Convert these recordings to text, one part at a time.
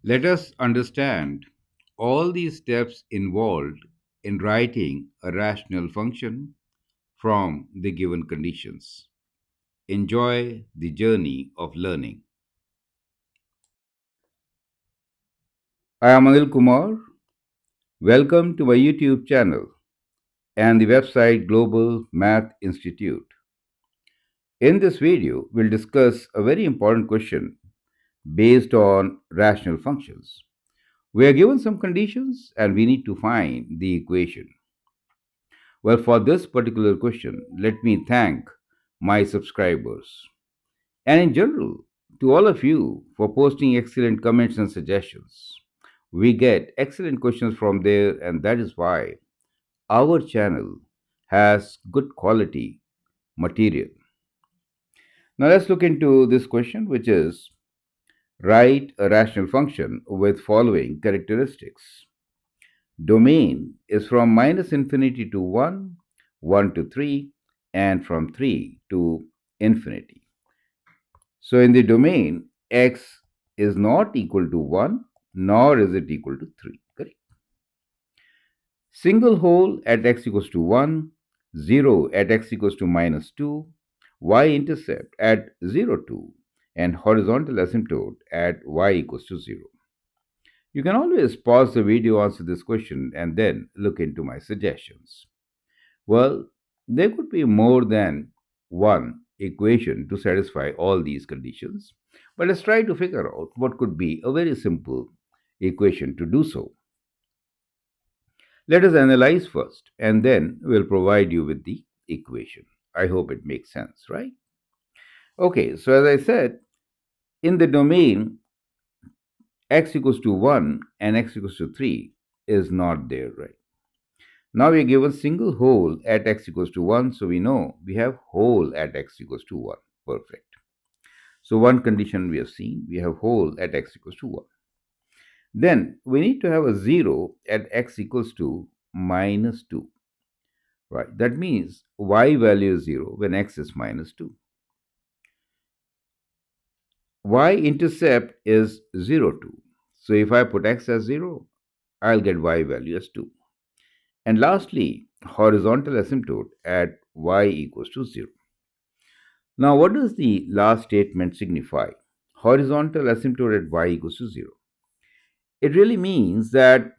Let us understand all these steps involved in writing a rational function from the given conditions. Enjoy the journey of learning. I am Anil Kumar. Welcome to my YouTube channel and the website Global Math Institute. In this video, we'll discuss a very important question based on rational functions. We are given some conditions and we need to find the equation. Well, for this particular question, let me thank my subscribers and in general to all of you for posting excellent comments and suggestions. We get excellent questions from there, and that is why our channel has good quality material. Now, let's look into this question, which is write a rational function with following characteristics. Domain is from minus infinity to 1, 1 to 3, and from 3 to infinity. So in the domain, x is not equal to 1, nor is it equal to 3. Correct? Single hole at x equals to 1, 0 at x equals to minus 2, y-intercept at 0, 2, and horizontal asymptote at y equals to 0. You can always pause the video, answer this question, and then look into my suggestions. Well, there could be more than one equation to satisfy all these conditions, but let's try to figure out what could be a very simple equation to do so. Let us analyze first, and then we'll provide you with the equation. I hope it makes sense, right? Okay, so as I said, in the domain x equals to 1 and x equals to 3 is not there, right? Now we are given single hole at x equals to 1, so we know we have hole at x equals to 1. Perfect. So one condition we have seen, we have hole at x equals to 1. Then we need to have a 0 at x equals to minus 2. Right, that means y value is 0 when x is minus 2. Y-intercept is 0, 2. So if I put x as 0, I'll get y value as 2. And lastly, horizontal asymptote at y equals to 0. Now, what does the last statement signify? Horizontal asymptote at y equals to 0. It really means that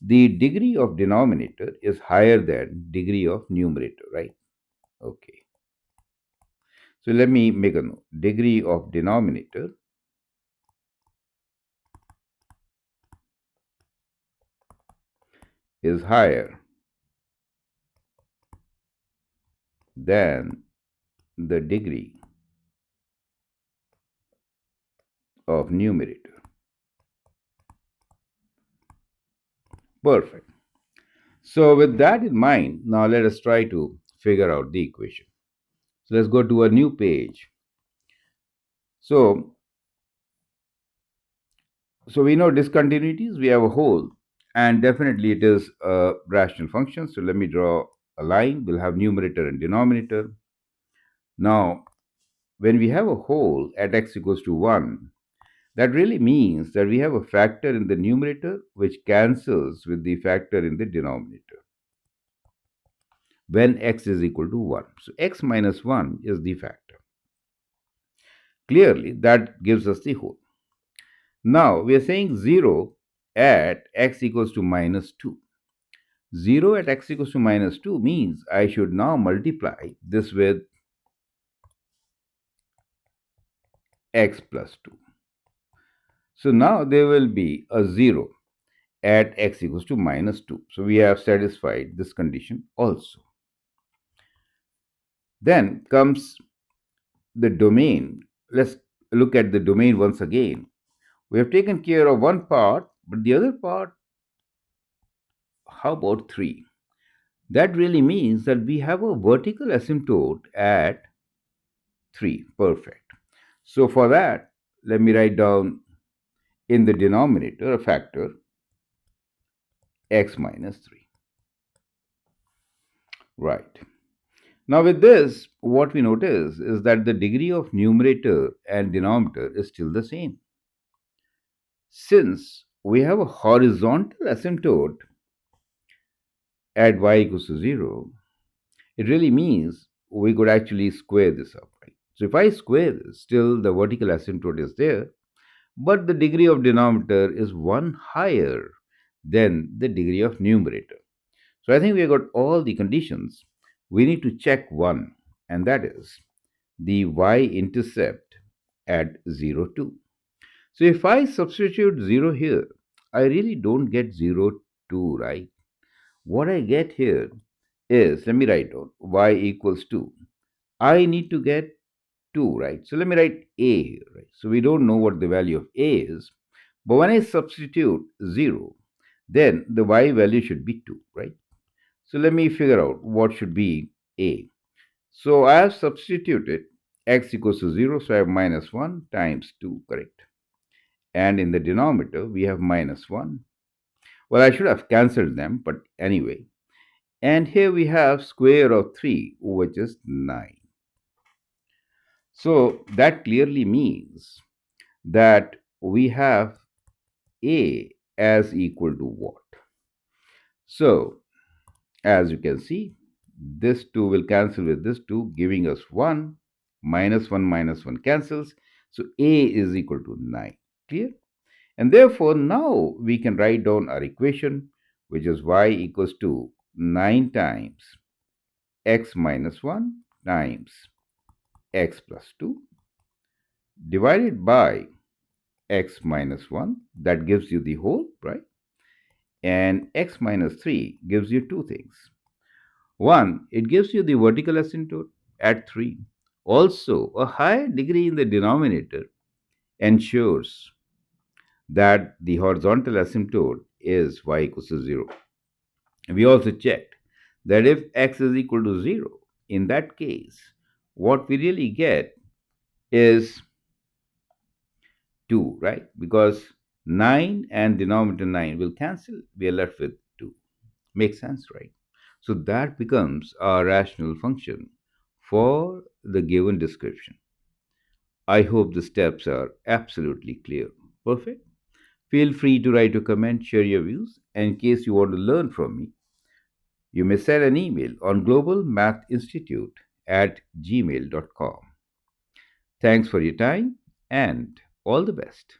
the degree of denominator is higher than degree of numerator, right? Okay. So let me make a note. Degree of denominator is higher than the degree of numerator. Perfect. So with that in mind, now let us try to figure out the equation. So let's go to a new page. So we know discontinuities, we have a whole, and definitely it is a rational function. So let me draw a line. We'll have numerator and denominator. Now, when we have a whole at x equals to 1, that really means that we have a factor in the numerator which cancels with the factor in the denominator when x is equal to 1. So x minus 1 is the factor. Clearly, that gives us the whole. Now, we are saying 0 at x equals to minus 2. 0 at x equals to minus 2 means I should now multiply this with x plus 2. So now there will be a 0 at x equals to minus 2. So we have satisfied this condition also. Then comes the domain. Let's look at the domain once again. We have taken care of one part, but the other part, how about 3? That really means that we have a vertical asymptote at 3. Perfect. So for that, let me write down in the denominator a factor x minus 3. Right. Now, with this, what we notice is that the degree of numerator and denominator is still the same. Since we have a horizontal asymptote at y equals to 0, it really means we could actually square this up, right? So if I square this, still the vertical asymptote is there, but the degree of denominator is 1 higher than the degree of numerator. So I think we have got all the conditions. We need to check one, and that is the y-intercept at 0, 2. So if I substitute 0 here, I really don't get 0, 2, right? What I get here is, let me write down y equals 2. I need to get 2, right? So let me write a here, right? So we don't know what the value of a is, but when I substitute 0, then the y value should be 2, right? So let me figure out what should be a. So I have substituted x equals to 0, so I have minus 1 times 2, correct? And in the denominator, we have minus 1. Well, I should have cancelled them, but anyway. And here we have square of 3, which is 9. So that clearly means that we have a as equal to what? So, as you can see, this 2 will cancel with this 2, giving us 1. Minus 1 cancels. So a is equal to 9. Clear? And therefore, now we can write down our equation, which is y equals to 9 times x minus 1 times x plus 2 divided by x minus 1. That gives you the whole, right? And x minus 3 gives you two things. One, it gives you the vertical asymptote at 3. Also, a higher degree in the denominator ensures that the horizontal asymptote is y equals to 0. We also checked that if x is equal to 0, in that case, what we really get is 2, right? Because 9 and denominator 9 will cancel. We are left with 2. Makes sense, right? So that becomes our rational function for the given description. I hope the steps are absolutely clear. Perfect. Feel free to write a comment, share your views, and in case you want to learn from me, you may send an email on globalmathinstitute@gmail.com. Thanks for your time and all the best.